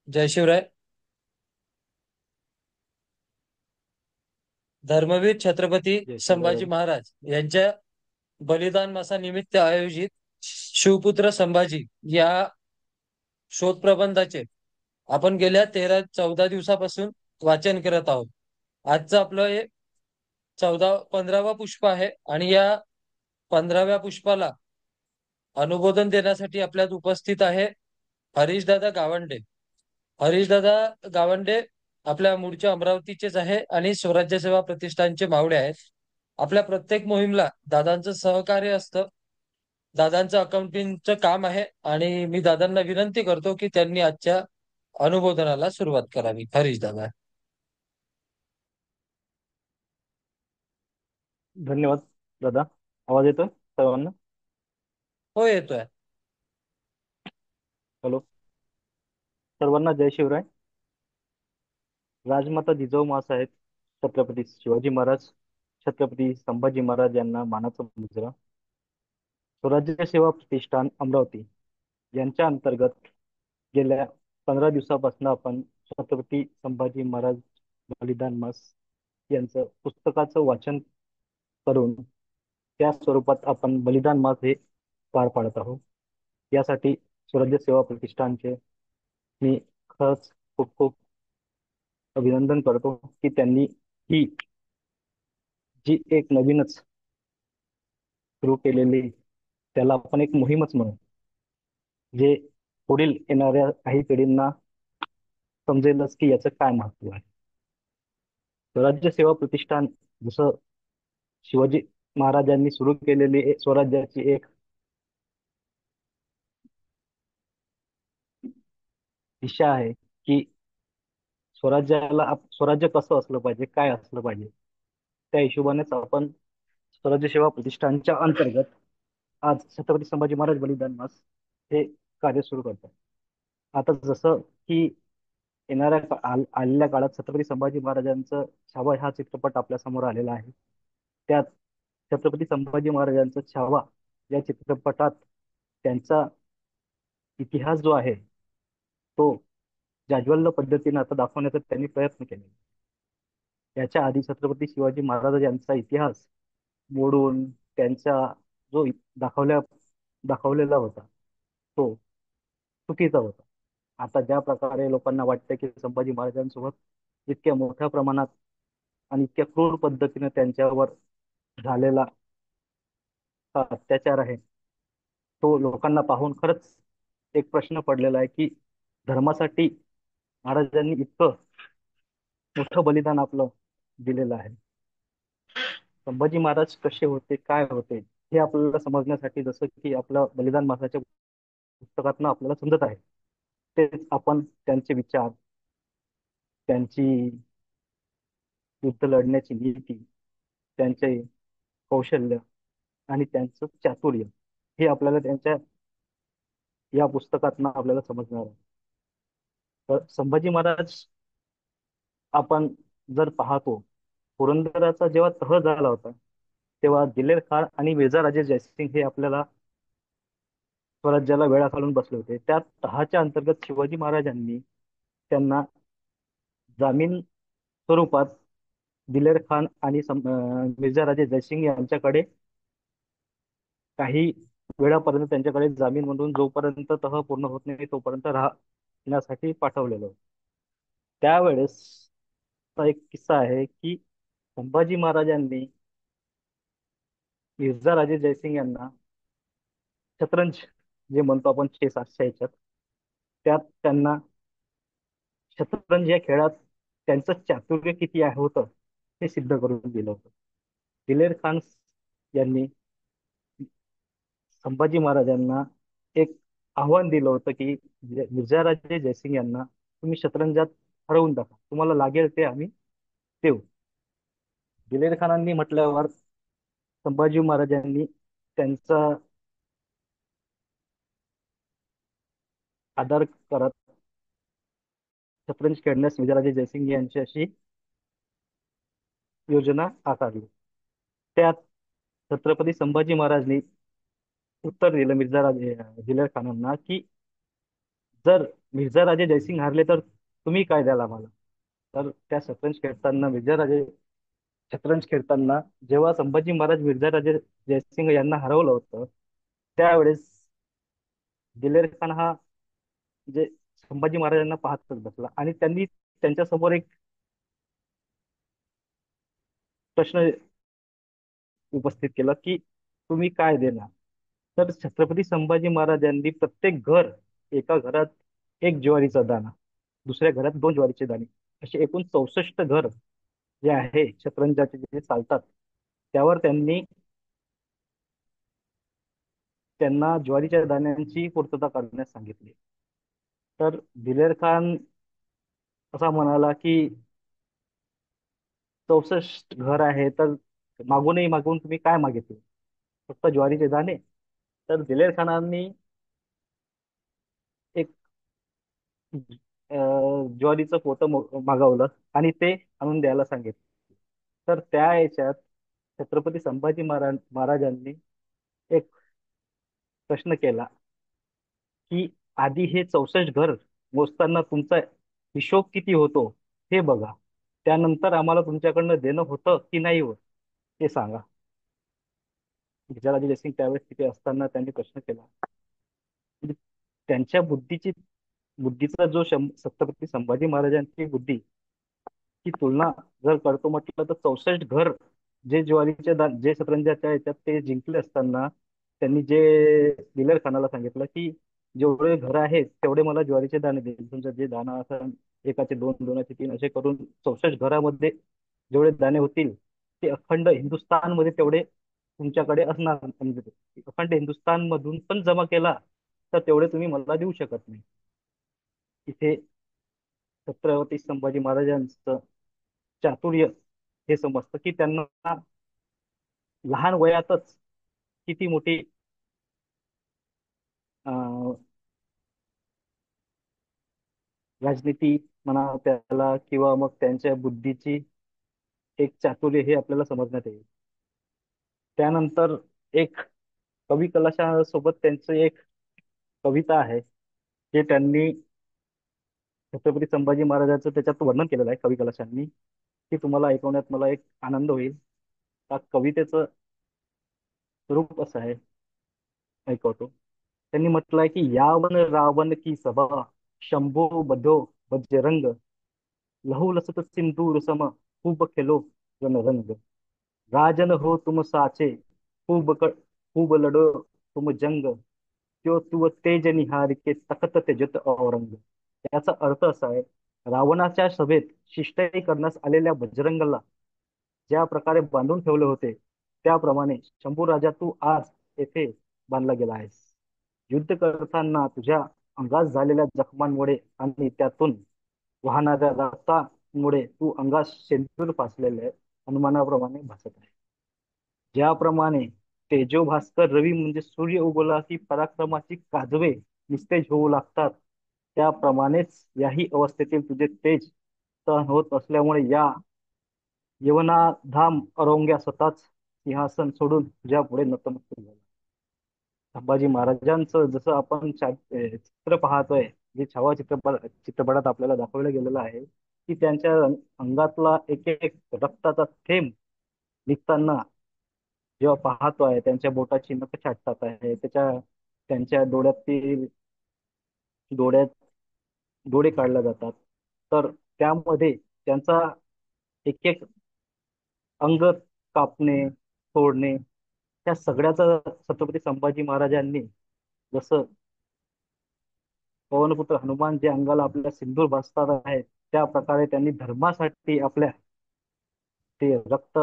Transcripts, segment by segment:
जय शिवराय. धर्मवीर छत्रपती जय शिवराय संभाजी दादा. महाराज यांच्या बलिदान मासानिमित्त आयोजित शिवपुत्र संभाजी या शोध प्रबंधाचे आपण गेल्या 13-14 दिवसापासून वाचन करत आहोत. आजचं आपलं हे 15वा पुष्प आहे आणि या 15व्या पुष्पाला अनुमोदन देण्यासाठी आपल्यात उपस्थित आहे हरीशदादा गावंडे. हरीशदादा गावंडे आपल्या मूळच्या अमरावतीचेच आहे आणि स्वराज्य सेवा प्रतिष्ठानचे मावळे आहेत. आपल्या प्रत्येक मोहीमला दादांचं सहकार्य असतं. दादांचं अकाउंटिंगचं काम आहे आणि मी दादांना विनंती करतो की त्यांनी आजच्या अनुमोदनाला सुरुवात करावी. हरीशदादा. धन्यवाद दादा. आवाज येतोय सर्वांना? हो, येतोय. हॅलो. सर्वांना जय शिवराय. राजमाता जिजाऊ माँसाहेब छत्रपती शिवाजी महाराज, छत्रपती संभाजी महाराज यांना मानाचा मुजरा, स्वराज्य सेवा प्रतिष्ठान अमरावती यांच्या अंतर्गत गेल्या 15 दिवसापासून आपण छत्रपती संभाजी महाराज बलिदान मास यांचं पुस्तकाचं वाचन करून त्या स्वरूपात आपण बलिदान मास हे पार पाडत आहोत. यासाठी स्वराज्य सेवा प्रतिष्ठानचे मी खरंच खूप खूप अभिनंदन करतो की त्यांनी ही जी एक नवीनच सुरू केलेली, त्याला आपण एक मोहीमच म्हणू, जे पुढील येणाऱ्या काही पिढींना समजेलच की याचं काय महत्व आहे. स्वराज्य सेवा प्रतिष्ठान जसं शिवाजी महाराजांनी सुरू केलेली स्वराज्याची एक दिशा आहे की स्वराज्य कसं असलं पाहिजे, काय असलं पाहिजे, त्या हिशोबानेच आपण स्वराज्य सेवा प्रतिष्ठानच्या अंतर्गत आज छत्रपती संभाजी महाराज बलिदान मास हे कार्य सुरू करतात. आता जसं की आलेल्या काळात छत्रपती संभाजी महाराजांचं छावा हा चित्रपट आपल्या समोर आलेला आहे. त्यात छत्रपती संभाजी महाराजांचा छावा या चित्रपटात त्यांचा इतिहास जो आहे तो जाज्वल्य पद्धतीने आता दाखवण्याचा त्यांनी प्रयत्न केले. याच्या आधी छत्रपती शिवाजी महाराज यांचा इतिहास मोडून त्यांचा जो दाखवल्या दाखवलेला होता तो चुकीचा होता. आता ज्या प्रकारे लोकांना वाटतं की संभाजी महाराजांसोबत इतक्या मोठ्या प्रमाणात आणि इतक्या क्रूर पद्धतीने त्यांच्यावर झालेला हा अत्याचार आहे, तो लोकांना पाहून खरंच एक प्रश्न पडलेला आहे की धर्मासाठी महाराजांनी इतकं मोठं बलिदान आपलं दिलेलं आहे. संभाजी महाराज कसे होते, काय होते, हे आपल्याला समजण्यासाठी जसं की आपलं बलिदान मासाच्या पुस्तकातनं आपल्याला समजत आहे, तेच आपण त्यांचे विचार, त्यांची युद्ध लढण्याची नीती, त्यांचे कौशल्य आणि त्यांचं चातुर्य हे आपल्याला त्यांच्या या पुस्तकातनं आपल्याला समजणार आहे. तर संभाजी महाराज आपण जर पाहतो, पुरंदराचा जेव्हा तह झाला होता तेव्हा दिलेर खान आणि विरजाराजे जयसिंग हे आपल्याला स्वराज्याला वेळा घालून बसले होते. त्या तहाच्या अंतर्गत शिवाजी महाराजांनी त्यांना जामीन स्वरूपात दिलेर खान आणि मिर्झाराजे जयसिंग यांच्याकडे काही वेळापर्यंत त्यांच्याकडे जामीन म्हणून जोपर्यंत तह पूर्ण होत नाही तोपर्यंत राहण्यासाठी पाठवलेलं होतं. त्यावेळेस एक किस्सा आहे की संभाजी महाराजांनी मिर्झाराजे जयसिंग यांना शतरंज, जे म्हणतो आपण चेस आजच्या याच्यात, त्यात त्यांना शतरंज या खेळात त्यांचं चातुर्य किती आहे होतं हे सिद्ध करून दिलं होतं. दिलेर खान यांनी संभाजी महाराजांना एक आव्हान दिलं होतं की विजयराजे जयसिंग यांना तुम्ही शतरंजात हरवून टाका, तुम्हाला लागेल ते आम्ही देऊ. दिलेर खानांनी म्हटल्यावर संभाजी महाराजांनी त्यांचा आदर करत शतरंज खेळण्यास विजयराजे जयसिंग यांच्याशी योजना आकारली. त्यात छत्रपती संभाजी महाराजांनी उत्तर दिलं दिलेर खानांना की जर मिर्झा राजे जयसिंग हारले तर तुम्ही काय द्याल आम्हाला? तर त्या शतरंज खेळताना जेव्हा संभाजी महाराज मिर्झा राजे जयसिंग यांना हरवलं होतं, त्यावेळेस दिलेर खान हा म्हणजे संभाजी महाराजांना पाहतच बसला आणि त्यांनी त्यांच्यासमोर एक प्रश्न उपस्थित केला की तुम्ही काय देणार? तर छत्रपती संभाजी महाराजांनी प्रत्येक घर, एका घरात एक ज्वारीचा दाणा, दुसऱ्या घरात दोन ज्वारीचे दाणे, असे एकूण 64 घर जे आहे शतरंजाचे जे चालतात, त्यावर त्यांना ज्वारीच्या दाण्यांची पूर्तता करण्यास सांगितली. तर दिलेर खान असा म्हणाला की 64 घर आहे तर मागूनही मागून तुम्ही काय मागितले? फक्त ज्वारीचे दाणे? तर दिलेर खानांनी एक ज्वारीचं पोतं मागवलं आणि ते आणून द्यायला सांगितलं. तर त्या याच्यात छत्रपती संभाजी महाराजांनी एक प्रश्न केला की आधी हे 64 घर मोजताना तुमचा हिशोब किती होतो हे बघा, त्यानंतर आम्हाला तुमच्याकडनं देणं होतं की नाही होत ते सांगा. विजयाराजे जयसिंग त्यावेळेस तिथे असताना त्यांनी प्रश्न केला. म्हणजे त्यांच्या बुद्धीचा जो छत्रपती संभाजी महाराजांची बुद्धी की तुलना जर करतो म्हटलं तर 64 घर जे शतरंजाच्या याच्यात ते जिंकले असताना त्यांनी जे दिलेर खानाला सांगितलं की जेवढे घर आहेत तेवढे मला ज्वारीचे दाणे देईल. तुमचं जे दाणा असं एकाचे दोन, दोनाचे तीन असे करून 64 घरामध्ये जेवढे दाणे होतील ते अखंड हिंदुस्थानमध्ये तेवढे तुमच्याकडे असणार. म्हणजे अखंड हिंदुस्थान मधून पण जमा केला तर तेवढे तुम्ही मला देऊ शकत नाही. इथे छत्रपती संभाजी महाराजांचं चातुर्य हे समजतं की त्यांना लहान वयातच किती मोठी अं, राजनीती म्हणा त्याला किंवा मग त्यांच्या बुद्धीची एक चातुर्य हे आपल्याला समजण्यात येईल. त्यानंतर एक कवी कलाशाह सोबत त्यांचं एक कविता आहे जे त्यांनी छत्रपती संभाजी महाराजांचं त्याच्यात वर्णन केलेलं आहे कवी कलाशांनी, की तुम्हाला ऐकवण्यात मला एक आनंद होईल. त्या कवितेचं स्वरूप असं आहे, ऐकवतो. त्यांनी म्हटलंय की यावन रावण की सभा, शंभो बधो बजरंग, लहू लसत सिंदूर सम, खूब खेलो रणरंग, राजन हो तुम साचे, खूब लढो तुम जंग, त्यो तुव तेज निहार के तखत तेजत औरंग. याचा अर्थ असा आहे, रावणाच्या सभेत शिष्टाई करण्यास आलेल्या बजरंगला ज्या प्रकारे बांधून ठेवले होते त्याप्रमाणे शंभू राजा तू आज येथे बांधला गेला आहेस. युद्ध करताना तुझ्या अंगात झालेल्या जखमांमुळे आणि त्यातून वाहणाऱ्या रक्तामुळे तू अंगात शेंदूर फासलेले हनुमानाप्रमाणे भासत आहे. ज्याप्रमाणे तेजो भास्कर रवी म्हणजे सूर्य उगवला की पराक्रमाची काजवे निस्तेज होऊ लागतात, त्याप्रमाणेच याही अवस्थेतील तुझे तेज सहन होत असल्यामुळे या यवनाधाम अरोंग्या स्वतःच सिंहासन सोडून तुझ्या पुढे नतमस्तक झाला. संभाजी महाराजांचं जसं आपण चित्र पाहतोय, जे छावा चित्रपटात आपल्याला दाखवलं गेलेलं आहे की त्यांच्या अंगातला एक एक रक्ताचा थेंब निघताना जेव्हा पाहतोय, त्यांच्या बोटाची नख छाटतात आहे, त्यांच्या डोळ्यात डोळे काढले जातात. तर त्यामध्ये त्यांचा एक एक अंग कापणे, तोडणे, त्या सगळ्याचा छत्रपती संभाजी महाराजांनी जसं पवनपुत्र हनुमान जे अंगाला आपल्या सिंदूर भासतात आहेत, त्या प्रकारे त्यांनी धर्मासाठी आपल्या ते रक्त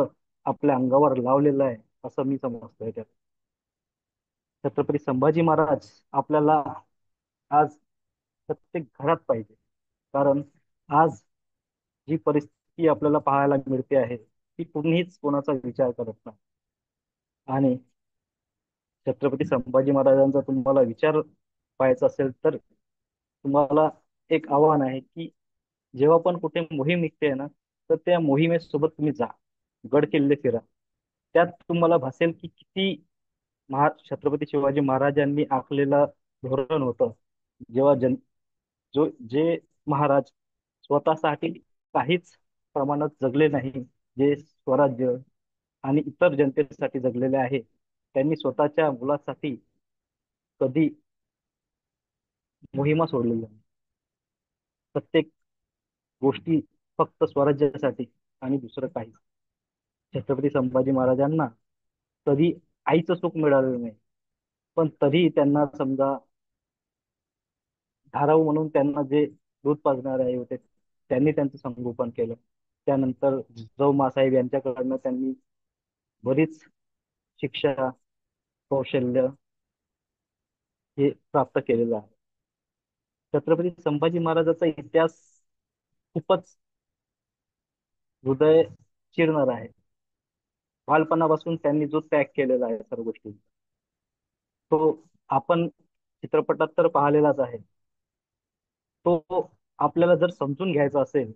आपल्या अंगावर लावलेलं आहे असं मी समजतोय. त्यात छत्रपती संभाजी महाराज आपल्याला आज प्रत्येक घरात पाहिजे. कारण आज जी परिस्थिती आपल्याला पाहायला मिळते आहे ती कुणीच कोणाचा विचार करत नाही. आणि छत्रपती संभाजी महाराजांचा तुम्हाला विचार पाहायचा असेल तर तुम्हाला एक आव्हान आहे की जेव्हा पण कुठे मोहीम निघते ना, तर त्या मोहिमेसोबत तुम्ही जा, गड किल्ले फिरा. त्यात तुम्हाला भासेल की किती छत्रपती शिवाजी महाराजांनी आखलेलं धोरण होतं. जेव्हा जे महाराज स्वतःसाठी काहीच प्रमाणात जगले नाही, जे स्वराज्य आणि इतर जनतेसाठी जगलेले आहे, त्यांनी स्वतःच्या मुलासाठी कधी मोहिमा सोडलेली नाही. प्रत्येक गोष्टी फक्त स्वराज्यासाठी आणि दुसरं काही. छत्रपती संभाजी महाराजांना कधी आईचं सुख मिळालेलं नाही, पण तरी त्यांना समजा धाराऊ म्हणून त्यांना जे दूध पाजणारे आई होते, त्यांनी त्यांचं संगोपन केलं. त्यानंतर जिजाऊ मासाहेब यांच्याकडनं त्यांनी बरीच शिक्षा, कौशल्य हे प्राप्त केलेलं आहे. छत्रपती संभाजी महाराजांचा इतिहास खूपच हृदय चिरणारा आहे. बालपणापासून त्यांनी जो त्याग केलेला आहे सर्व गोष्टी, तो आपण चित्रपटात तर पाहिलेलाच आहे. तो आपल्याला जर समजून घ्यायचा असेल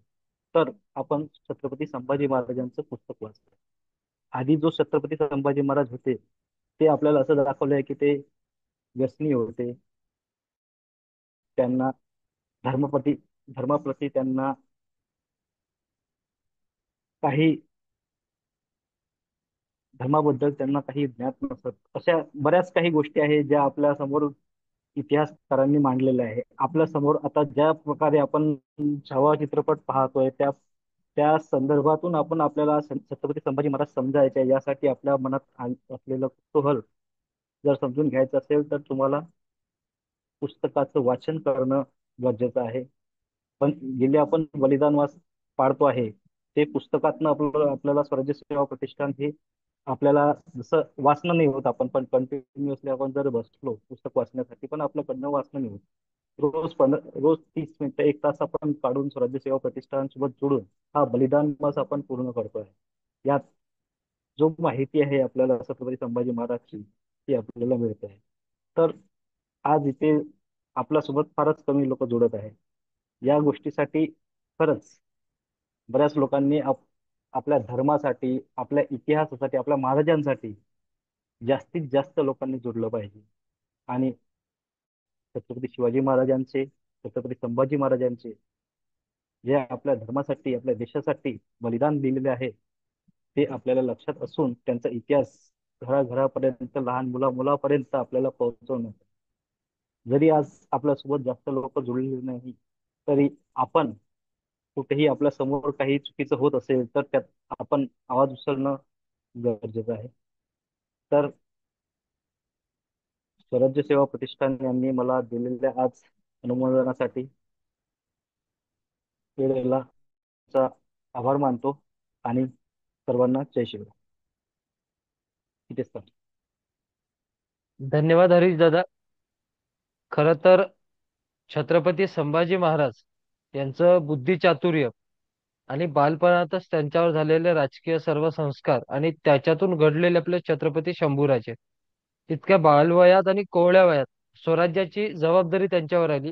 तर आपण छत्रपती संभाजी महाराजांचं पुस्तक वाचतो. आधी जो छत्रपती संभाजी महाराज होते, ते आपल्याला असं दाखवलंय की ते व्यसनी होते. त्यांना धर्मपती धर्माप्रती त्यांना काही धर्माबद्दल त्यांना काही ज्ञात नसत. अशा बऱ्याच काही गोष्टी आहेत ज्या आपल्या समोर इतिहासकारांनी मांडलेल्या आहे. आपल्या समोर आता ज्या प्रकारे आपण छावा चित्रपट पाहतोय, त्या त्या संदर्भातून आपण आपल्याला छत्रपती संभाजी महाराज समजायचे, यासाठी आपल्या मनात असलेलं कुतूहल जर समजून घ्यायचं असेल तर तुम्हाला पुस्तकाचं वाचन करणं गरजेचं आहे. पण गेले आपण बलिदानवास पाळतो आहे, ते पुस्तकातनं आपल्याला स्वराज्य सेवा प्रतिष्ठान हे आपल्याला जसं वाचणं नाही होत, आपण पण कंटिन्युअसली आपण जर बसलो पुस्तक वाचण्यासाठी, पण आपल्याकडनं वाचणं नाही होत. रोज 30 मिनिटं 1 तास आपण काढून स्वराज्य सेवा प्रतिष्ठान सोबत जोडून हा बलिदान मास आपण पूर्ण करतोय. यात जो माहिती आहे आपल्याला छत्रपती संभाजी महाराजची, ती आपल्याला मिळते आहे. तर आज इथे आपल्यासोबत फारच कमी लोक जोडत आहेत. या गोष्टीसाठी खरंच बऱ्याच लोकांनी आपल्या धर्मासाठी, आपल्या इतिहासासाठी, आपल्या महाराजांसाठी जास्तीत जास्त लोकांनी जोडलं पाहिजे. आणि छत्रपती शिवाजी महाराजांचे, छत्रपती संभाजी महाराजांचे जे आपल्या धर्मासाठी, आपल्या देशासाठी बलिदान दिलेले आहे, ते आपल्याला लक्षात असून त्यांचा इतिहास घराघरापर्यंत, लहान मुलापर्यंत आपल्याला पोहोचवणं. जरी आज आपल्यासोबत जास्त लोक जुळलेली नाही, तरी आपण कुठेही आपल्या समोर काही चुकीचं होत असेल तर त्यात आपण आवाज उचलणं गरजेचं आहे. तर स्वराज्य सेवा प्रतिष्ठान यांनी मला दिलेल्या आज अनुमोदनासाठी वेळेला चा आभार मानतो आणि सर्वांना जय शिवराय. इथेच थांबतो. धन्यवाद हरीश दादा. खरं तर छत्रपती संभाजी महाराज यांचं बुद्धिचातुर्य आणि बालपणातच त्यांच्यावर झालेले राजकीय सर्व संस्कार आणि त्याच्यातून घडलेले आपले छत्रपती शंभूराजे, इतक्या बालवयात आणि कोवळ्या वयात स्वराज्याची जबाबदारी त्यांच्यावर आली.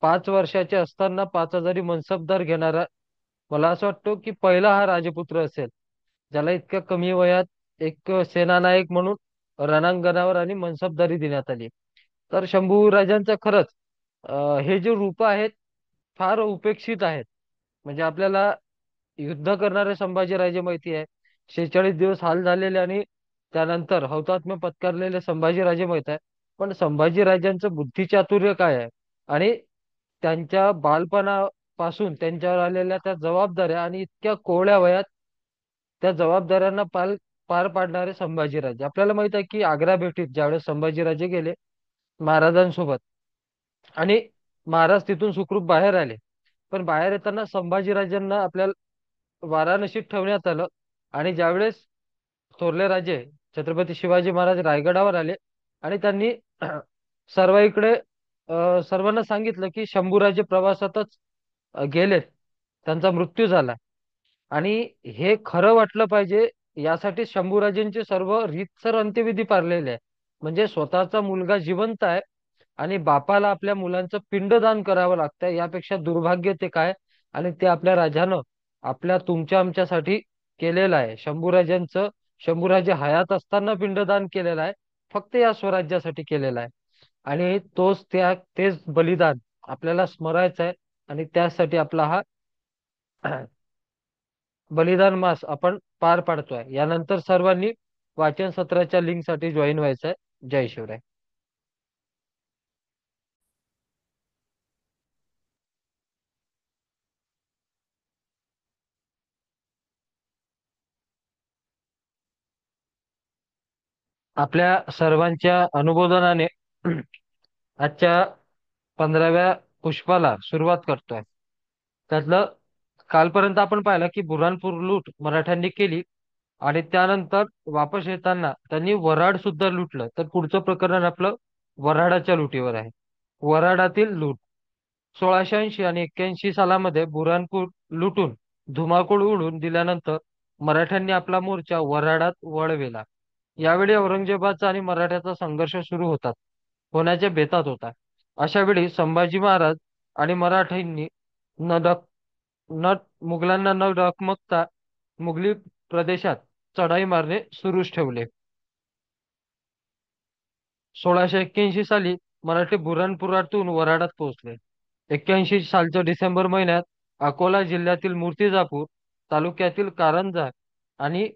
5 वर्षाचे असताना 5,000 मनसबदार घेणारा, मला असं वाटतं की पहिला हा राजपुत्र असेल ज्याला इतक्या कमी वयात एक सेनानायक म्हणून रणांगणावर आणि मनसबदारी देण्यात आली. तर शंभू राजांचं खरंच हे जे रूप आहेत फार उपेक्षित आहेत. म्हणजे आपल्याला युद्ध करणारे संभाजीराजे माहिती आहे, 46 दिवस हाल झालेले आणि त्यानंतर हौतात्म्य पत्करलेले संभाजीराजे माहित आहे. पण संभाजीराजांचं बुद्धिचातुर्य काय आहे आणि त्यांच्या बालपणापासून त्यांच्यावर आलेल्या त्या जबाबदाऱ्या आणि इतक्या कोवळ्या वयात त्या जबाबदाऱ्यांना पार पाडणारे संभाजीराजे. आपल्याला माहित आहे की आग्रा भेटीत ज्यावेळेस संभाजीराजे गेले महाराजांसोबत आणि महाराज तिथून सुखरूप बाहेर आले, पण बाहेर येताना संभाजीराजांना आपल्या वाराणसीत ठेवण्यात आलं. आणि ज्यावेळेस थोरले राजे छत्रपती शिवाजी महाराज रायगडावर आले आणि त्यांनी सर्वांकडे सर्वांना सांगितलं की शंभूराजे प्रवासातच गेलेत, त्यांचा मृत्यू झाला. आणि हे खरं वाटलं पाहिजे यासाठी शंभूराजेंचे सर्व रीतसर अंत्यविधी पाळलेले आहे. म्हणजे स्वतःचा मुलगा जिवंत आहे आणि बापाला आपल्या मुलांचं पिंडदान करावं लागतं, यापेक्षा दुर्भाग्य ते काय. आणि ते आपल्या राजानं आपल्या तुमच्या आमच्यासाठी केलेलं आहे. शंभूराजे हयात असताना पिंडदान केलेलं आहे, फक्त या स्वराज्यासाठी केलेलं आहे. आणि तेच बलिदान आपल्याला स्मरायचा आहे. आणि त्यासाठी आपला हा बलिदान मास आपण पार पाडतोय. यानंतर सर्वांनी वाचन सत्राच्या लिंक साठी जॉईन व्हायचं आहे. जय शिवराय. आपल्या सर्वांच्या अनुमोदनाने आजच्या 15व्या पुष्पाला सुरुवात करतोय. त्यातलं कालपर्यंत आपण पाहिलं की बुऱ्हाणपूर लूट मराठ्यांनी केली आणि त्यानंतर वापस येताना त्यांनी वराड सुद्धा लुटलं. तर पुढचं प्रकरण आपलं वराडाच्या लुटीवर आहे. वराडातील लूट 1680 आणि 81 सालामध्ये बुऱ्हाणपूर लुटून धुमाकूळ उडून दिल्यानंतर मराठ्यांनी आपला मोर्चा वराडात वळविला. यावेळी औरंगजेबाचा आणि मराठ्याचा संघर्ष सुरू होण्याच्या बेतात होता. अशा वेळी संभाजी महाराज आणि मराठ्यांनी न डक न मुघलांना न डगमगता मुघली प्रदेशात चढाई मारणे सुरूच ठेवले. 1681 साली मराठी बुऱ्हाणपुरातून वराडात पोहोचले. 81 सालच्या डिसेंबर महिन्यात अकोला जिल्ह्यातील मूर्तिजापूर तालुक्यातील कारंजा आणि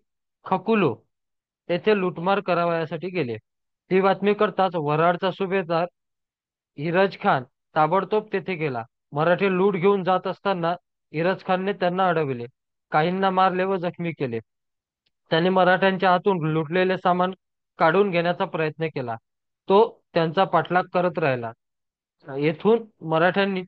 खकुलो येथे लुटमार करावयासाठी गेले. ही बातमी कळताच वराडचा सुभेदार इरज खान ताबडतोब तेथे गेला. मराठी लूट घेऊन जात असताना इरज खानने त्यांना अडविले, काहींना मारले व जखमी केले. त्याने मराठ्यांच्या हातून लुटलेले सामान काढून घेण्याचा प्रयत्न केला. तो त्यांचा पाठलाग करत राहिला. येथून मराठ्यांनी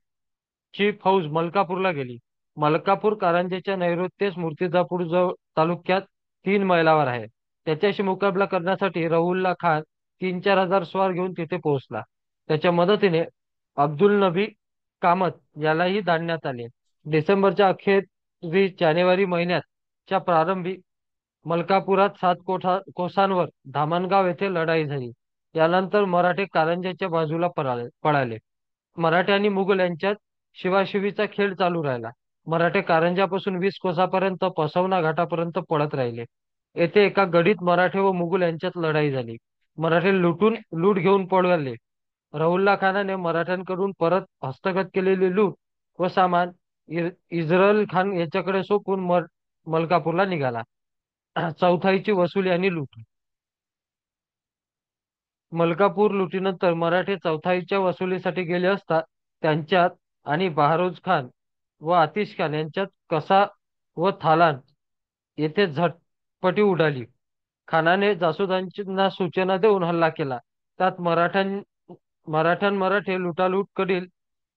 ची फौज मलकापूरला गेली. मलकापूर कारंजेच्या नैऋत्येस मूर्तिजापूर जवळ तालुक्यात 3 मैलावर आहे. त्याच्याशी मुकाबला करण्यासाठी रहुल्ला खान 3-4 हजार स्वार घेऊन तिथे पोहोचला. त्याच्या मदतीने अब्दुल नबी कामत यालाही दांडण्यात आले. डिसेंबरच्या अखेरीस जानेवारी महिन्याच्या प्रारंभी मलकापुरात 7 कोसांवर धामणगाव येथे लढाई झाली. यानंतर मराठे कारंजेच्या बाजूला पळाले. मराठे आणि मुघल यांच्यात शिवाशिवीचा खेळ चालू राहिला. मराठे कारंजापासून 20 कोसापर्यंत पसवना घाटापर्यंत पळत राहिले. येथे एका गडीत मराठे व मुघल यांच्यात लढाई झाली. मराठे लूट घेऊन पळाले. रहुल्ला खानाने मराठ्यांकडून परत हस्तगत केलेली लूट व सामान इज्रायल खान याच्याकडे सोपवून मलकापूरला निघाला. चौथाईची वसुली आणि लूट. मलकापूर लुटीनंतर मराठे चौथाईच्या वसुलीसाठी गेले असता त्यांच्यात आणि बहारोज खान व आतिश खान यांच्यात कसा व थालान येथे झटपटी उडाली. खानाने जासुदांना सूचना देऊन हल्ला केला. त्यात मराठे लुटालूट कडील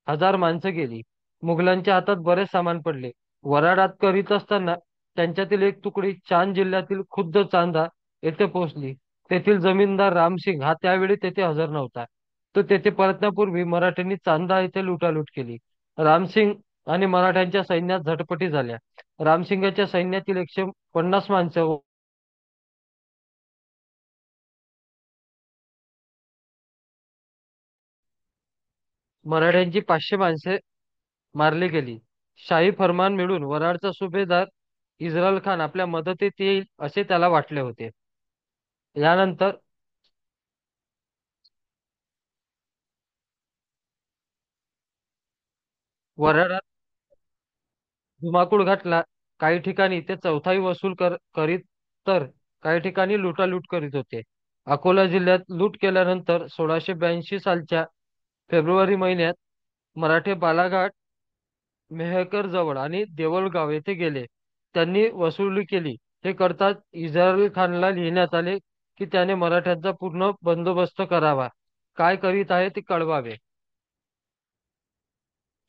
1000 माणसं गेली. मुघलांच्या हातात बरेच सामान पडले. वराडात करीत असताना त्यांच्यातील एक तुकडी चांद जिल्ह्यातील खुद्द चांदा येथे पोहोचली. तेथील जमीनदार रामसिंग हा त्यावेळी तेथे हजर नव्हता. तो तेथे परतण्यापूर्वी मराठ्यांनी चांदा येथे लुटालूट केली. रामसिंग आणि मराठ्यांच्या सैन्यात झटपटी झाल्या. रामसिंगाच्या सैन्यातील 150 माणसं मराठ्यांची 500 माणसे मारली गेली. शाही फरमान मिळून वराडचा सुभेदार इस्रायल खान आपल्या मदतीत येईल असे त्याला वाटले होते. यानंतर वराडात धुमाकूळ घातला. काही ठिकाणी ते चौथाई वसूल करीत तर काही ठिकाणी लुटालूट करीत होते. अकोला जिल्ह्यात लूट केल्यानंतर 1682 सालच्या फेब्रुवारी महिन्यात मराठे बालाघाट मेहकर जवळ आणि देवळगाव येथे गेले. त्यांनी वसुली केली. हे करताच इस्रायल खानला लिहिण्यात आले की त्याने मराठ्यांचा पूर्ण बंदोबस्त करावा. काय करीत आहे ते कळवावे.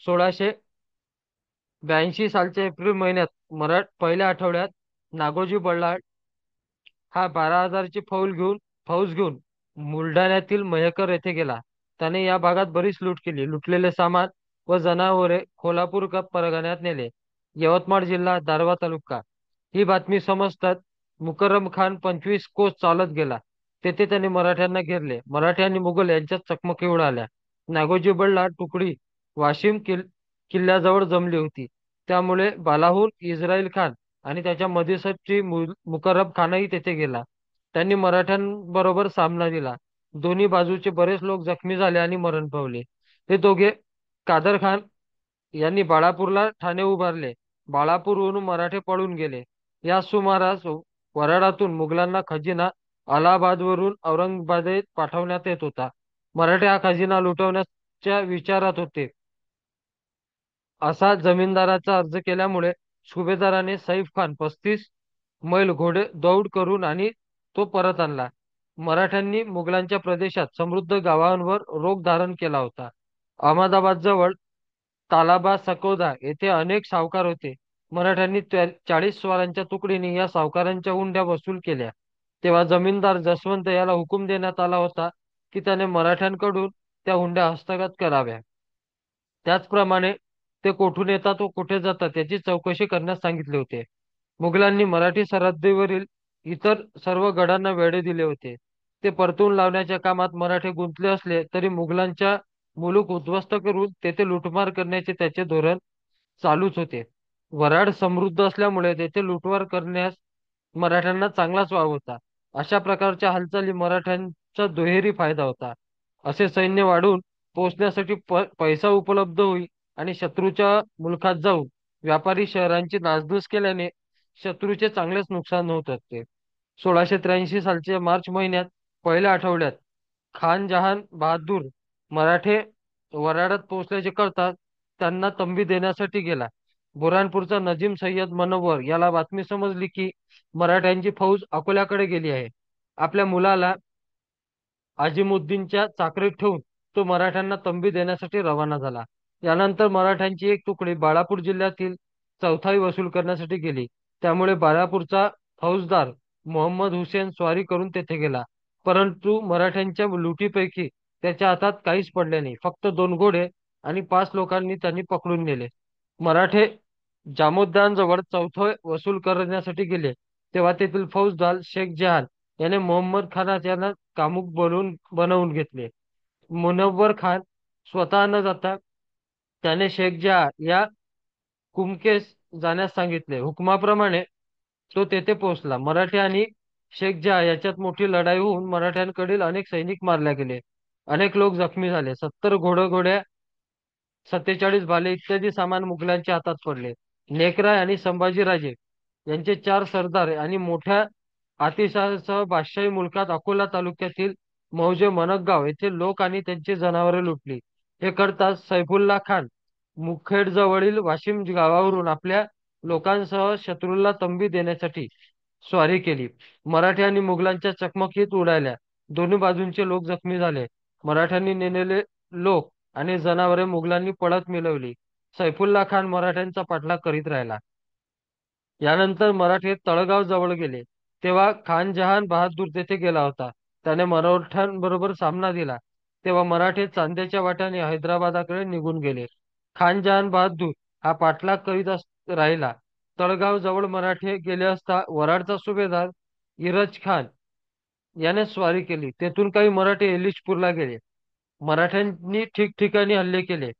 1682 सालच्या एप्रिल महिन्यात पहिल्या आठवड्यात नागोजी बल्लाळ हा 12,000ची फौज घेऊन बुलढाण्यातील मयेकर येथे गेला. त्याने या भागात बरीच लूट केली. लुटलेले सामान व जनावरे कोल्हापूर परगण्यात नेले. यवतमाळ जिल्हा दारव्हा तालुका ही बातमी समजतात मुकर्रम खान 25 कोस चालत गेला. तेथे त्याने मराठ्यांना घेरले. मराठी आणि मुघल यांच्यात चकमकी उडाल्या. नागोजी बल्लाळ तुकडी वाशिम किल्ल्याजवळ जमली होती. त्यामुळे बालाहून इस्राईल खान आणि त्याच्या मध्यस्थी मुकर्रब खानही तेथे गेला. त्यांनी मराठ्यांबरोबर सामना दिला. दोन्ही बाजूचे बरेच लोक जखमी झाले आणि मरण पावले. हे दोघे कादर खान यांनी बाळापूरला ठाणे उभारले. बाळापूरवरून मराठे पळून गेले. या सुमारास वराडातून मुघलांना खजिना अलाहाबादवरून औरंगाबादेत पाठवण्यात येत होता. मराठे हा खजिना लुटवण्याच्या विचारात होते. असा जमीनदाराचा अर्ज केल्यामुळे सुभेदाराने सैफ खान 35 मैल घोडे दौड करून आणि तो परत आणला. मराठ्यांनी मुघलांच्या प्रदेशात समृद्ध गावांवर रोख धारण केला होता. अहमदाबाद जवळ तालाबा सकौदा येथे अनेक सावकार होते. मराठ्यांनी 40 स्वारांच्या तुकडीने या सावकारांच्या हुंड्या वसूल केल्या. तेव्हा जमीनदार जसवंत याला हुकूम देण्यात आला होता की त्याने मराठ्यांकडून त्या हुंड्या हस्तगत कराव्या. त्याचप्रमाणे ते कोठून येतात व कुठे जातात याची चौकशी करण्यास सांगितले होते. मुघलांनी मराठी सरहद्दीवरील इतर सर्व गडांना वेढे दिले होते. ते परतून लावण्याच्या कामात मराठे गुंतले असले तरी मुघलांच्या मुलूक उद्ध्वस्त करून तेथे लुटमार करण्याचे त्याचे धोरण चालूच होते. वराड समृद्ध असल्यामुळे तेथे लुटमार करण्यास मराठ्यांना चांगलाच वाव होता. अशा प्रकारच्या हालचाली मराठ्यांचा दुहेरी फायदा होता. असे सैन्य वाढून पोहोचण्यासाठी पैसा उपलब्ध होई आणि शत्रूच्या मुलखात जाऊन व्यापारी शहरांची नासधूस केल्याने शत्रूचे चांगलेच नुकसान होत असते. 1683 सालच्या मार्च महिन्यात पहिल्या आठवड्यात खान जहान बहादूर मराठे वराडात पोहोचल्याचे कळताच त्यांना तंबी देण्यासाठी गेला. बुऱ्हाणपूरचा नजीम सय्यद मनोवर याला बातमी समजली की मराठ्यांची फौज अकोल्याकडे गेली आहे. आपल्या मुलाला अजिमुद्दीनच्या चाकरीत ठेवून तो मराठ्यांना तंबी देण्यासाठी रवाना झाला. यानंतर मराठ्यांची एक तुकडी बाळापूर जिल्ह्यातील चौथाई वसूल करण्यासाठी गेली. त्यामुळे बाळापूरचा फौजदार मोहम्मद हुसेन स्वारी करून तेथे गेला. परंतु मराठ्यांच्या लुटीपैकी त्याच्या हातात काहीच पडले नाही. फक्त 2 घोडे आणि 5 लोकांनी त्यांनी पकडून नेले. मराठे जामोद्दीनजवळ चौथाई वसूल करण्यासाठी गेले. तेव्हा तेथील फौजदार शेख जहान याने मोहम्मद खान यांना कामुक बनवून घेतले. मुनव्वर खान स्वतः न जाता त्याने शेख जहान या कुमकेस जाण्यास सांगितले. हुकमाप्रमाणे तो तेथे पोहोचला. मराठे आणि शेख जहान याच्यात मोठी लढाई होऊन मराठ्यांकडील अनेक सैनिक मारले गेले. अनेक लोक जखमी झाले. 70 घोड्या 47 भाले इत्यादी सामान मुघलांच्या हातात पडले. नेकराय आणि संभाजीराजे यांचे 4 सरदार आणि मोठ्या अतिसाहासह बादशाही मुलखात अकोला तालुक्यातील मौजे मनकगाव येथे लोक आणि त्यांची जनावरे लुटली. हे करताच सैफुल्ला खान मुखेड जवळील वाशिम गावावरून आपल्या लोकांसह शत्रूला तंबी देण्यासाठी स्वारी केली. मराठी आणि मुघलांच्या चकमकीत उडाल्या. दोन्ही बाजूंचे लोक जखमी झाले. मराठ्यांनी नेलेले लोक आणि जनावरे मुघलांनी पळत मिळवली. सैफुल्ला खान मराठ्यांचा पाठलाग करीत राहिला. यानंतर मराठे तळगाव जवळ गेले. तेव्हा खान जहान बहादूर तेथे गेला होता. त्याने मराठ्यांबरोबर सामना दिला. तेव्हा मराठे चांद्याच्या वाट्याने हैदराबादाकडे निघून गेले. खान जहान बहादूर हा पाठलाग करीत राहिला. तळगाव जवळ मराठे गेले असता वराडचा सुभेदार इरज खान याने स्वारी केली. तेथून काही मराठे एलिचपूरला गेले. मराठ्यांनी ठिकठिकाणी हल्ले केले.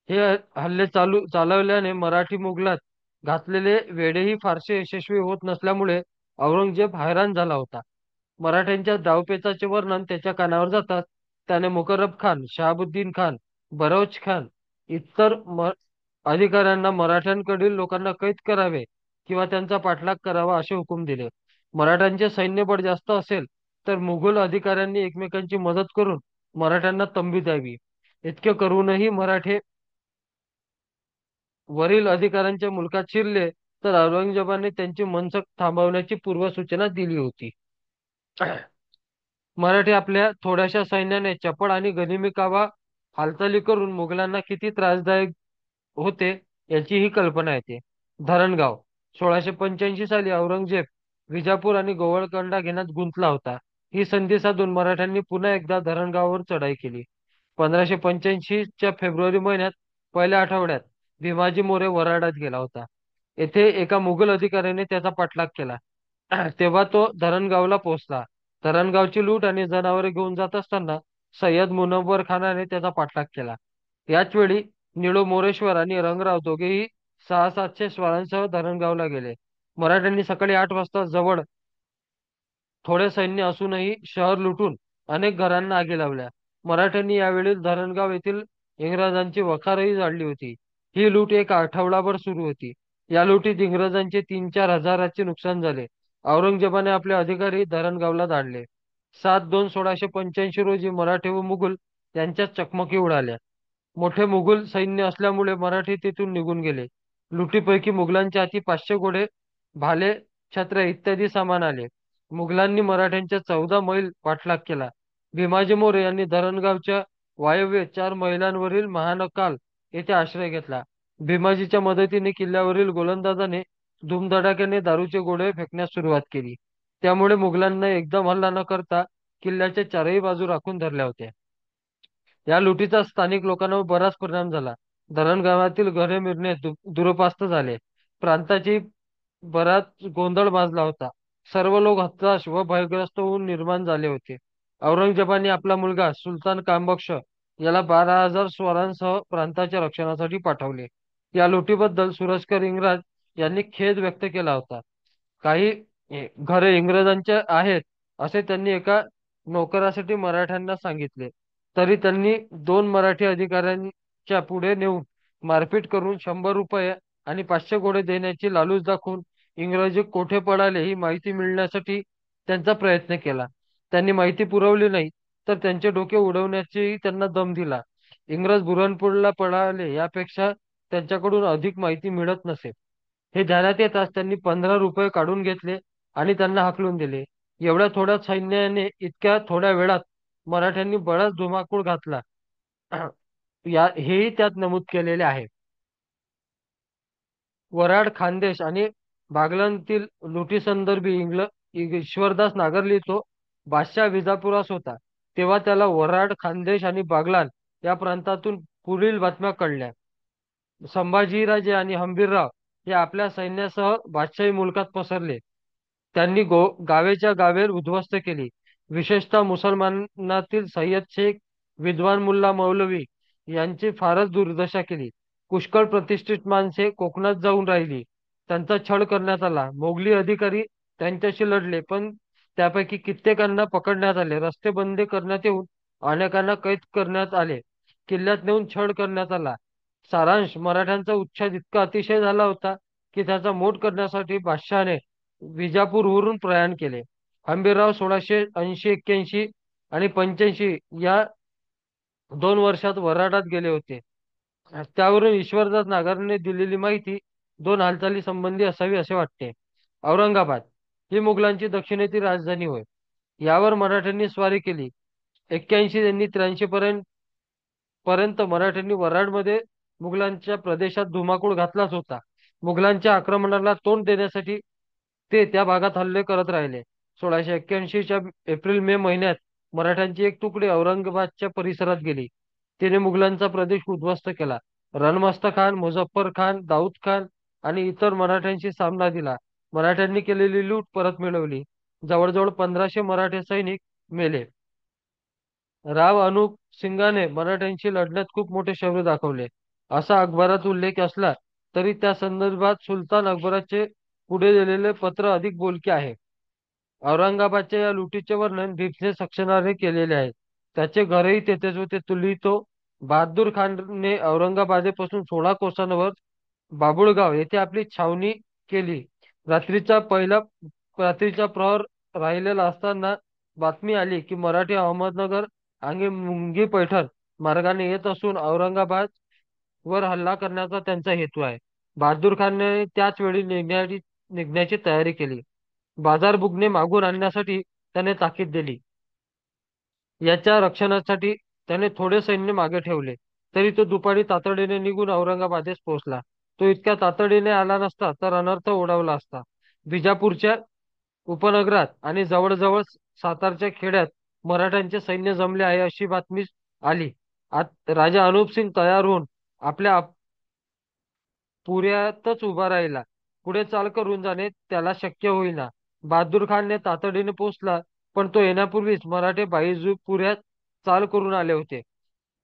हे हल्ले चालवल्याने मराठी मुघलात घातलेले वेढेही फारसे यशस्वी होत नसल्यामुळे औरंगजेब हैराण झाला होता. मराठ्यांच्या डावपेचाचे वर्णन त्याच्या कानावर जाताच त्याने मुकर्रब खान, शहाबुद्दीन खान, बरोच खान इतर अधिकाऱ्यांना मराठ्यांकडील लोकांना कैद करावे किंवा त्यांचा पाठलाग करावा असे हुकूम दिले. मराठ्यांचे सैन्यबळ जास्त असेल तर मुघल अधिकाऱ्यांनी एकमेकांची मदत करून मराठ्यांना तंबी द्यावी. इतके करूनही मराठे वरील अधिकाऱ्यांच्या मुलखात शिरले तर औरंगजेबाने त्यांची मनसक थांबवण्याची पूर्वसूचना दिली होती. मराठी आपल्या थोड्याशा सैन्याने चपळ आणि गनिमी कावा हालचाली करून मुघलांना किती त्रासदायक होते याची ही कल्पना येते. धरणगाव 1685 साली औरंगजेब विजापूर आणि गोवळकोंडा घेण्यात गुंतला होता. ही संधी साधून मराठ्यांनी पुन्हा एकदा धरणगावावर चढाई केली. 1585 च्या फेब्रुवारी महिन्यात पहिल्या आठवड्यात भीमाजी मोरे वराडात गेला होता. येथे एका मुघल अधिकाऱ्याने त्याचा पाठलाग केला. तेव्हा तो धरणगावला पोहोचला. धरणगावची लूट आणि जनावरे घेऊन जात असताना सय्यद मुनव्वर खानाने त्याचा पाठलाग केला. याच वेळी निळो मोरेश्वर आणि रंगराव दोघेही 600-700 स्वारांसह धरणगावला गेले. मराठ्यांनी सकाळी 8 वाजता जवळ थोडे सैन्य असूनही शहर लुटून अनेक घरांना आगी लावल्या. मराठ्यांनी यावेळी धरणगाव येथील इंग्रजांची वखारही झाडली होती. ही लूट एक आठवडाभर सुरू होती. या लुटीत इंग्रजांचे 3-4 हजाराचे नुकसान झाले. औरंगजेबाने आपले अधिकारी धरणगावला धाडले. 7/2/1685 रोजी मराठे व मुघल यांच्यात चकमकी उडाल्या. मोठे मुघल सैन्य असल्यामुळे मराठी तेथून निघून गेले. लुटीपैकी मुघलांच्या हाती 500 घोडे, भाले, छत्र्या इत्यादी सामान आले. मुघलांनी मराठ्यांच्या 14 मैल पाठलाग केला. भीमाजी मोरे यांनी धरणगावच्या वायव्य 4 मैलांवरील महानकाल येथे आश्रय घेतला. भीमाजीच्या मदतीने किल्ल्यावरील गोलंदाजाने धूमधडाक्याने दारूचे गोळे फेकण्यास सुरुवात केली. त्यामुळे मुघलांना एकदम हल्ला न करता किल्ल्याच्या चारही बाजू राखून धरल्या होत्या. या लुटीचा स्थानिक लोकांवर बराच परिणाम झाला. धरणगावातील घरे मिळणे दुरपास्त झाले. प्रांताची बराच गोंधळ माजला होता. सर्व लोक हताश व भयग्रस्त होऊन निर्माण झाले होते. औरंगजेबाने आपला मुलगा सुलतान कामबक्ष याला 12,000 स्वारांसह प्रांताच्या रक्षणासाठी पाठवले. या लुटीबद्दल सुरजकर इंग्रज यांनी खेद व्यक्त केला होता. काही घरे इंग्रजांच्या आहेत असे त्यांनी एका नोकरासाठी मराठ्यांना सांगितले. तरी त्यांनी 2 मराठी अधिकाऱ्यांच्या पुढे नेऊन मारपीट करून 100 रुपये आणि 500 घोडे देण्याची लालूच दाखवून इंग्रजी कोठे पळाले ही माहिती मिळण्यासाठी त्यांचा प्रयत्न केला. त्यांनी माहिती पुरवली नाही तर त्यांचे डोके उडवण्याचेही त्यांना दम दिला. इंग्रज बुऱ्हाणपूरला पळाले यापेक्षा त्यांच्याकडून अधिक माहिती मिळत नसे. हे ध्यानात येताच त्यांनी 15 रुपये काढून घेतले आणि त्यांना हाकलून दिले. एवढ्या थोड्या सैन्याने इतक्या थोड्या वेळात मराठ्यांनी बराच धुमाकूळ घातला. हेही त्यात नमूद केलेले आहे. वराड, खानदेश आणि बागलांतील लुटीसंदर्भी ईश्वरदास नागर लिहितो, बादशाह विजापुरास होता तेव्हा त्याला वराड, खानदेश आणि बागलान या प्रांतातून पुढील बातम्या कळल्या. संभाजीराजे आणि हंबीरराव हे आपल्या सैन्यासह बादशाही मुलकात पसरले. त्यांनी गावेच्या गावे उद्ध्वस्त केली. विशेषतः मुसलमानातील सय्यद शेख, विद्वान मुल्ला मौलवी यांची फारच दुर्दशा केली. पुष्कळ प्रतिष्ठित माणसे कोकणात जाऊन राहिली. त्यांचा छळ करण्यात आला. मोगली अधिकारी त्यांच्याशी लढले, पण त्यापैकी कित्येकांना पकडण्यात आले. रस्ते बंद करण्यात येऊन अनेकांना कैद करण्यात आले. किल्ल्यात नेऊन छळ करण्यात आला. सारांश, मराठ्यांचा उच्छाद इतका अतिशय झाला होता की त्याचा मोड करण्यासाठी बादशहाने विजापूरवरून प्रयाण केले. हंबीरराव 1680-81 आणि 85 या 2 वर्षात वराडात गेले होते. त्यावरून ईश्वरदास नागार्जूने दिलेली माहिती 2 हालचाली संबंधी असावी असे वाटते. औरंगाबाद ही मुघलांची दक्षिणेतील राजधानी होय. यावर मराठ्यांनी स्वारी केली. 81 त्यांनी 83 पर्यंत मराठ्यांनी वराडमध्ये मुघलांच्या प्रदेशात धुमाकूळ घातलाच होता. मुघलांच्या आक्रमणाला तोंड देण्यासाठी ते त्या भागात हल्ले करत राहिले. 1681च्या एप्रिल-मे महिन्यात मराठ्यांची एक तुकडी औरंगाबादच्या परिसरात गेली. तिने मुघलांचा प्रदेश उद्ध्वस्त केला. रणमस्त खान, मुझफ्फर खान, दाऊद खान आणि इतर मराठ्यांशी सामना दिला. मराठ्यांनी केलेली लूट परत मिळवली. जवळजवळ 1500 मराठे सैनिक मेले. राव अनुप सिंगाने मराठ्यांशी लढण्यात खूप मोठे शौर्य दाखवले असा अखबारात उल्लेख असला तरी त्या संदर्भात सुलतान अकबराचे पुढे दिलेले पत्र अधिक बोलके आहे. औरंगाबादच्या या लुटीचे वर्णन भीमसेन सक्सेनाने केलेले आहे. त्याचे घरही तेथेच होते. तो लिहितो, बहादूर खानने औरंगाबादेपासून 16 कोसांवर बाबुळगाव येथे आपली छावणी केली. रात्रीचा पहिला रात्रीचा प्रहर राहिलेला असताना बातमी आली की मराठी अहमदनगर आणि मुंगी पैठण मार्गाने येत असून औरंगाबाद वर हल्ला करण्याचा त्यांचा हेतू आहे. बहादूर खानने त्याच वेळी निघण्याची तयारी केली. बाजार बुगणे मागून आणण्यासाठी त्याने ताकीद दिली. याच्या रक्षणासाठी त्याने थोडे सैन्य मागे ठेवले. तरी तो दुपारी तातडीने निघून औरंगाबादेस पोहोचला. तो इतक्या तातडीने आला नसता तर अनर्थ ओढवला असता. विजापूरच्या उपनगरात आणि जवळजवळ सातारच्या खेड्यात मराठ्यांचे सैन्य जमले आहे अशी बातमी आली. राजा अनुपसिंग तयार होऊन आपल्या पुऱ्यातच उभा राहिला. पुढे चाल करून जाणे त्याला शक्य होईना. बहादूर खानने तातडीने पोहोचला, पण तो येण्यापूर्वीच मराठे पुऱ्यात चाल करून आले होते.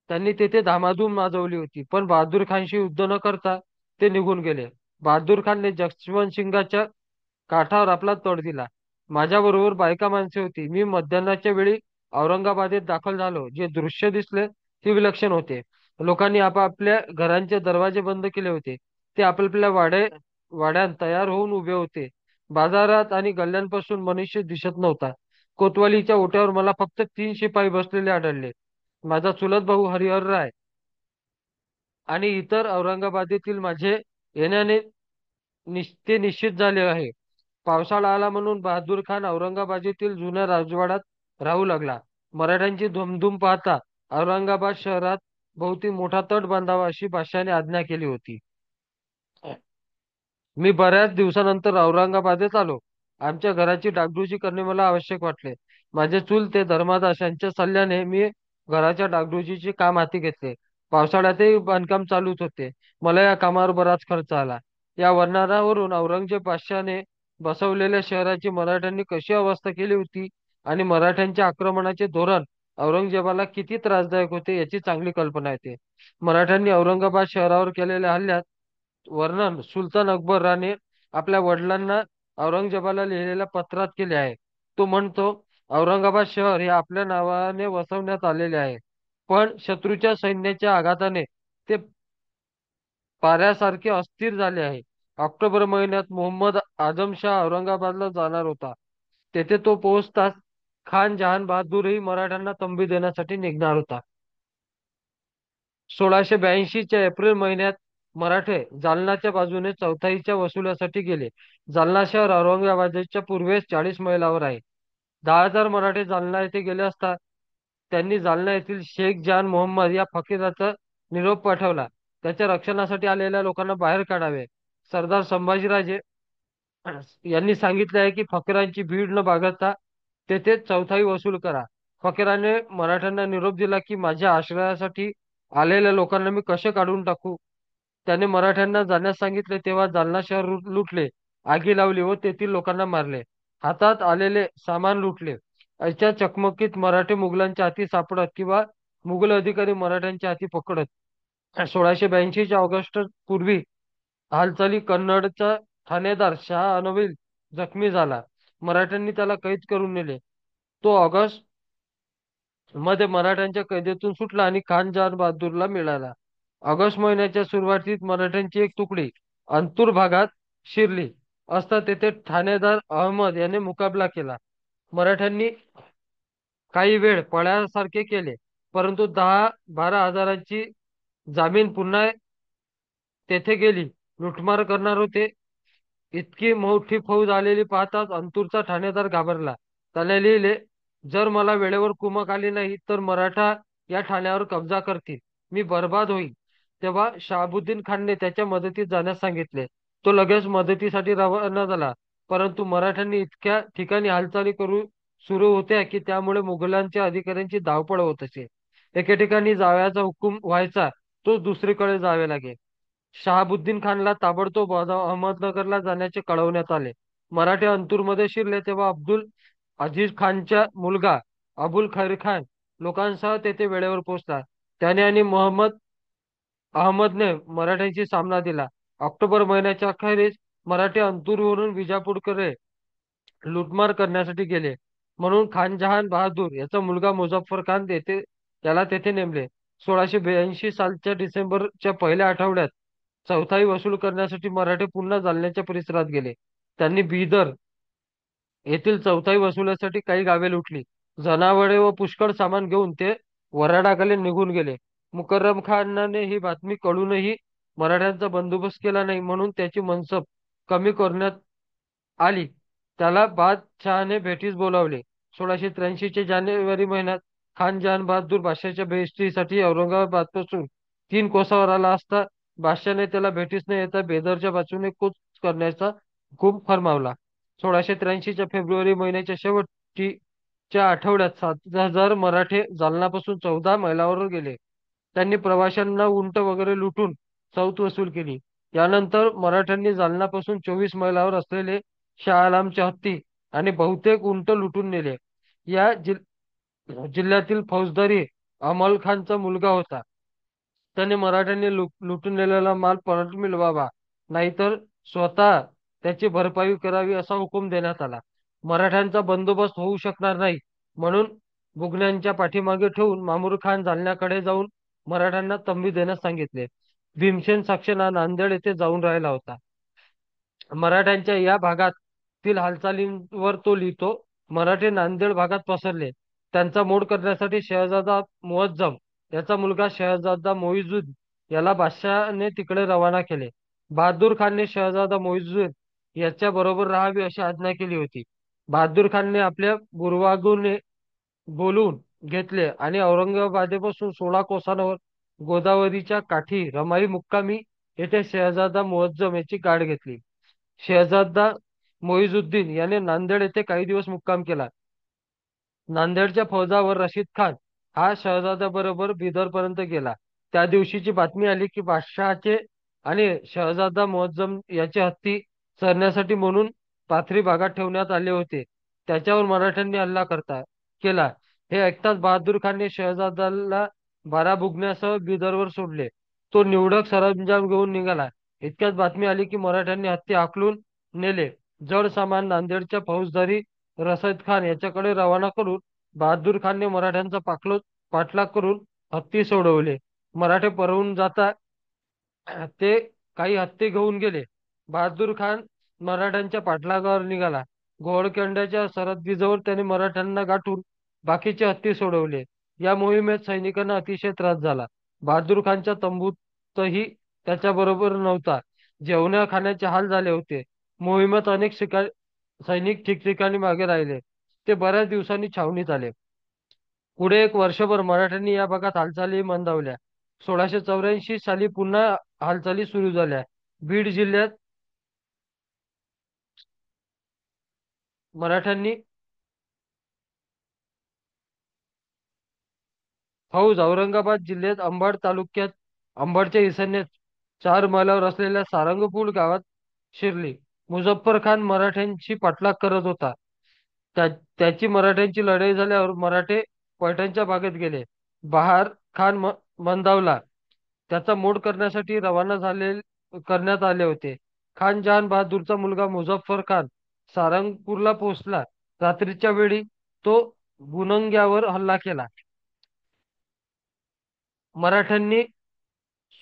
त्यांनी तेथे धामाधूम माजवली होती, पण बहादूर खानशी युद्ध न करता ते निघून गेले. बहादूर खानने जसवंत सिंगाच्या काठावर आपला तळ दिला. माझ्याबरोबर बायका माणसे होती. मी मध्यान्हाच्या वेळी औरंगाबादेत दाखल झालो. जे दृश्य दिसले ते विलक्षण होते. लोकांनी आपापल्या घरांचे दरवाजे बंद केले होते. ते आपापल्या वाड्यात तयार होऊन उभे होते. बाजारात आणि गल्ल्यांपासून मनुष्य दिसत नव्हता. कोतवालीच्या ओट्यावर मला फक्त 3 शिपाई बसलेले आढळले. माझा चुलत भाऊ हरिहर राय आणि इतर औरंगाबादेतील माझे येण्याने ते निश्चित झाले आहे. पावसाळा आला म्हणून बहादूर खान औरंगाबादेतील जुन्या राजवाड्यात राहू लागला. मराठ्यांची धुमधूम पाहता औरंगाबाद शहरात भोवती मोठा तट बांधावा अशी बादशहाने आज्ञा केली होती. मी बऱ्याच दिवसानंतर औरंगाबादेत आलो. आमच्या घराची डागडुजी करणे मला आवश्यक वाटले. माझे चुलते धर्मादास यांच्या सल्ल्याने मी घराच्या डागडुजीचे काम हाती घेतले. पावसाळ्यातही बांधकाम चालूच होते. मला या कामावर बराच खर्च आला. या वर्णनावरून औरंगजेब बादशहाने बसवलेल्या शहराची मराठ्यांनी कशी अवस्था केली होती आणि मराठ्यांच्या आक्रमणाचे धोरण औरंगजेबाला किती त्रासदायक होते याची चांगली कल्पना येते. मराठ्यांनी औरंगाबाद शहरावर केलेल्या हल्ल्यात वर्णन सुलतान अकबराने आपल्या वडिलांना औरंगजेबाला लिहिलेल्या पत्रात केले आहे. तो म्हणतो, औरंगाबाद शहर हे आपल्या नावाने वसवण्यात आलेले आहे, पण शत्रूच्या सैन्याच्या आघाताने ते पाऱ्यासारखे अस्थिर झाले आहे. ऑक्टोबर महिन्यात मोहम्मद आझमशाह औरंगाबादला जाणार होता. तेथे तो पोहोचताच खान जहान बहादूरही मराठ्यांना तंबी देण्यासाठी निघणार होता. 1682च्या एप्रिल महिन्यात मराठे जालनाच्या बाजूने चौथाईच्या वसुलीसाठी गेले. जालना शहर औरंगाबादच्या पूर्वेस 40 मैलावर आहे. 10,000 मराठे जालना येथे गेले असता त्यांनी जालना येथील शेख जान मोहम्मद या फकीराचा निरोप पाठवला. त्याच्या रक्षणासाठी आलेल्या लोकांना बाहेर काढावे. सरदार संभाजीराजे यांनी सांगितले आहे की फकीरांची भीड न बाळगता तेथे चौथाई वसूल करा. फकीराने मराठ्यांना निरोप दिला की माझ्या आश्रयासाठी आलेल्या लोकांना मी कसे काढून टाकू. त्याने मराठ्यांना जाण्यास सांगितले तेव्हा जालना शहर लुटले, आगी लावली व तेथील लोकांना मारले. हातात आलेले सामान लुटले. अशा चकमकीत मराठे मुघलांच्या हाती सापडत किंवा मुघल अधिकारी मराठ्यांच्या हाती पकडत. 1682च्या ऑगस्ट पूर्वी हालचाली कन्नडचा ठाणेदार शहा अनविल जखमी झाला. मराठ्यांनी त्याला कैद करून नेले. तो ऑगस्ट मध्ये मराठ्यांच्या कैदेतून सुटला आणि खान जहान बहादूरला मिळाला. ऑगस्ट महिन्याच्या सुरुवातीत मराठ्यांची एक तुकडी अंतूर भागात शिरली असता तेथे ठाणेदार अहमद याने मुकाबला केला. मराठ्यांनी काही वेळ पळ्यासारखे केले, परंतु 10-12 हजारांची जामीन पुन्हा तेथे गेली. लुटमार करणार होते. इतकी मोठी फौज आलेली पाहताच अंतूरचा ठाणेदार घाबरला. त्याने लिहिले, जर मला वेळेवर कुमक आली नाही तर मराठा या ठाण्यावर कब्जा करतील, मी बर्बाद होईल. तेव्हा शहाबुद्दीन खानने त्याच्या मदतीत जाण्यास सांगितले. तो लगेच मदतीसाठी रवाना झाला. परंतु मराठ्यांनी इतक्या ठिकाणी हालचाली सुरू होत्या की त्यामुळे मुघलांच्या अधिकाऱ्यांची धावपळ होत असे. एके ठिकाणी जावयाचा हुकूम व्हायचा, तो दुसरीकडे जावे लागे. शहाबुद्दीन खानला ताबडतोब अहमदनगरला जाण्याचे कळवण्यात आले. मराठे अंतूरमध्ये शिरले तेव्हा अब्दुल अजीज खानचा मुलगा अबुल खैर खान लोकांसह तेथे वेळेवर पोहोचला. त्याने आणि मोहम्मद अहमदने मराठ्यांशी सामना दिला. ऑक्टोबर महिन्याच्या अखेरीस मराठे अंतूरवरून विजापूरकडे लुटमार करण्यासाठी गेले. म्हणून खानजहान बहादूर याचा मुलगा मुझफ्फर खान त्याला तेथे नेमले. 1682 सालच्या डिसेंबरच्या पहिल्या आठवड्यात चौथाई वसूल करण्यासाठी मराठे पुन्हा जालन्याच्या परिसरात गेले. त्यांनी बिदर येथील चौथाई वसुलीसाठी काही गावे लुटली. जनावरे व पुष्कळ सामान घेऊन ते वऱ्हाडाखाली निघून गेले. मुकर्रम खानाने ही बातमी कळूनही मराठ्यांचा बंदोबस्त केला नाही, म्हणून त्याची मनसब कमी करण्यात आली. त्याला बादशहाने भेटीस बोलावले. 1683च्या जानेवारी महिन्यात खान जहान बहादूर बादशाहच्या भेटीसाठी औरंगाबादपासून 3 कोसावर आला असता बादशाहने त्याला भेटीस न येता बेदरच्या बाजूने कूच करण्याचा हुकूम फर्मावला. 1683च्या फेब्रुवारी महिन्याच्या शेवटच्या आठवड्यात 7,000 मराठे जालनापासून 14 मैलावर गेले. त्यांनी प्रवाशांना उंट वगैरे लुटून चौथ वसूल केली. यानंतर मराठ्यांनी जालनापासून 24 मैलावर असलेले शाह आलमच्या हत्ती आणि बहुतेक उंट लुटून नेले. या जिल्ह्यातील फौजदारी अमल खानचा मुलगा होता. त्याने मराठ्यांनी लुटून नेलेला माल परत मिळवावा, नाहीतर स्वतः त्याची भरपाई करावी असा हुकूम देण्यात आला. मराठ्यांचा बंदोबस्त होऊ शकणार नाही म्हणून बुगण्यांच्या पाठीमागे ठेवून मामूर खान जालन्याकडे जाऊन मराठ्यांना तंबी देण्यास सांगितले. भीमसेन साक्षर नांदेड येथे जाऊन राहिला होता. मराठ्यांच्या या भागातील हालचालींवर तो लिहितो. मराठे नांदेड भागात पसरले. त्यांचा मोड करण्यासाठी शहजादा मुअज्जम याचा मुलगा शहजादा मोइजुद्दीन याला बादशहाने तिकडे रवाना केले. बहादूर खानने शहजादा मोइजुद्दीन याच्या बरोबर राहावे अशी आज्ञा केली होती. बहादूर खानने आपल्या बुरवागुने बोलून घेतले आणि औरंगाबादेपासून 16 कोसांवर गोदावरीच्या काठी रमाई मुक्कामी येथे शहजादा मुअज्जम याची गाठ घेतली. शहजादा मोइजुद्दीन याने नांदेड येथे काही दिवस मुक्काम केला. नांदेडच्या फौजावर रशीद खान हा शहजाद्याबरोबर बिदरपर्यंत गेला. त्या दिवशीची बातमी आली की बादशहाचे आणि शहजादा मुअज्जम याचे हत्ती चरण्यासाठी म्हणून पाथरी भागात ठेवण्यात आले होते. त्याच्यावर मराठ्यांनी हल्ला केला. हे ऐकताच बहादूर खानने शहजादाला 12 बुगण्यासह बिदरवर सोडले. तो निवडक सरंजाम घेऊन निघाला. इतक्यात बातमी आली की मराठ्यांनी हत्ती हाकलून नेले. जड सामान नांदेडच्या फौजदारी रसद खान याच्याकडे रवाना करून बहादूर खानने मराठ्यांचा पाठलाग करून हत्ती सोडवले. मराठे पळून जाता ते काही हत्ती घेऊन गेले. बहादूर खान मराठ्यांच्या पाठलागावर निघाला. गोवळकोंड्याच्या सरहद्दीजवळ त्याने मराठ्यांना गाठून बाकीचे हत्ती सोडवले. या मोहिमेत सैनिकांना अतिशय त्रास झाला. बहादूर खानच्या तंबूतही त्याच्याबरोबर नव्हता. जेवण्या खाण्याचे हाल झाले होते. मोहिमेत अनेक सैनिक ठिकठिकाणी मागे राहिले. ते बऱ्याच दिवसांनी छावणीत आले. पुढे एक वर्षभर मराठ्यांनी या भागात हालचाली मंदावल्या. 1684 साली पुन्हा हालचाली सुरू झाल्या. बीड जिल्ह्यात मराठ्यांनी फौज औरंगाबाद जिल्ह्यात अंबड तालुक्यात अंबडच्या ईशान्येस 4 मैलावर असलेल्या सारंगपूर गावात शिरली. मुझफ्फर खान मराठ्यांची पाठलाग करत होता. त्या त्याची मराठ्यांची लढाई झाल्यावर मराठे पैठणच्या भागात गेले. बहार खान मंदावला. त्याचा मोड करण्यासाठी करण्यात आले होते. खान जहान बहादूरचा मुलगा मुझफ्फर खान सारंगपूरला पोहोचला. रात्रीच्या वेळी तो गुणंग्यावर हल्ला केला. मराठ्यांनी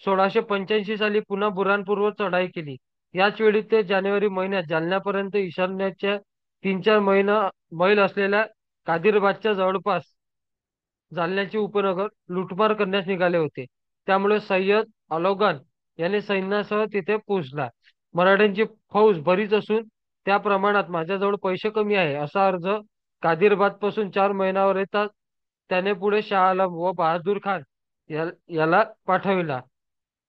1685 साली पुन्हा बुऱ्हाणपूरवर चढाई केली. याच वेळी ते जानेवारी महिन्यात जालन्यापर्यंत ईशान्येच्या 3-4 मैल असलेल्या कादिरबादच्या जवळपास जालन्याचे उपनगर लुटमार करण्यास निघाले होते. त्यामुळे सय्यद अलोगान याने सैन्यासह तिथे पोहोचला. मराठ्यांची फौज बरीच असून त्या प्रमाणात माझ्याजवळ पैसे कमी आहे असा अर्ज कादिरबाद पासून 4 मैलावर येतात त्याने पुढे शाह आलम व बहादूर खान याला पाठविला.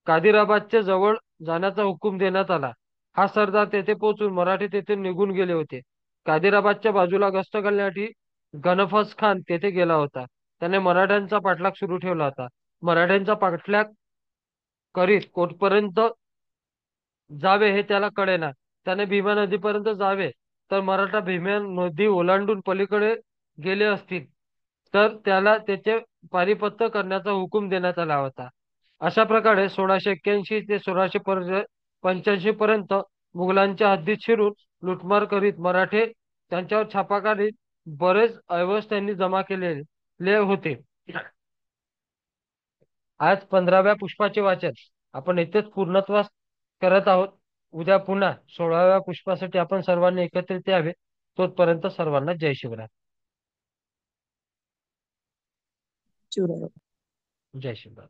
कादिराबादच्या जवळ जाण्याचा हुकूम देण्यात आला. हा सरदार तेथे पोहोचून मराठी तेथे निघून गेले होते. कादिराबादच्या बाजूला गस्त घालण्यासाठी गणफस खान तेथे गेला होता. त्याने मराठ्यांचा पाठलाग सुरू ठेवला होता. मराठ्यांचा पाठलाग करीत कोठपर्यंत जावे हे त्याला कळेना. त्याने भीमा नदीपर्यंत जावे तर मराठा भीमा नदी ओलांडून पलीकडे गेले असतील तर त्याला त्याचे पारिपत्य करण्याचा हुकूम देण्यात आला होता. अशा प्रकारे 1681 ते 1685 पर्यंत मुघलांच्या हद्दीत शिरून लुटमार करीत मराठे त्यांच्यावर छापा काढीत बरेच ऐवज त्यांनी जमा केलेले होते. आज 15व्या पुष्पाचे वाचन आपण इथेच पूर्णत्वास करत आहोत. उद्या पुन्हा 16व्या पुष्पासाठी आपण सर्वांनी एकत्रित यावे. तोपर्यंत सर्वांना जय शिवराय. शिवराय. जय शिवराय.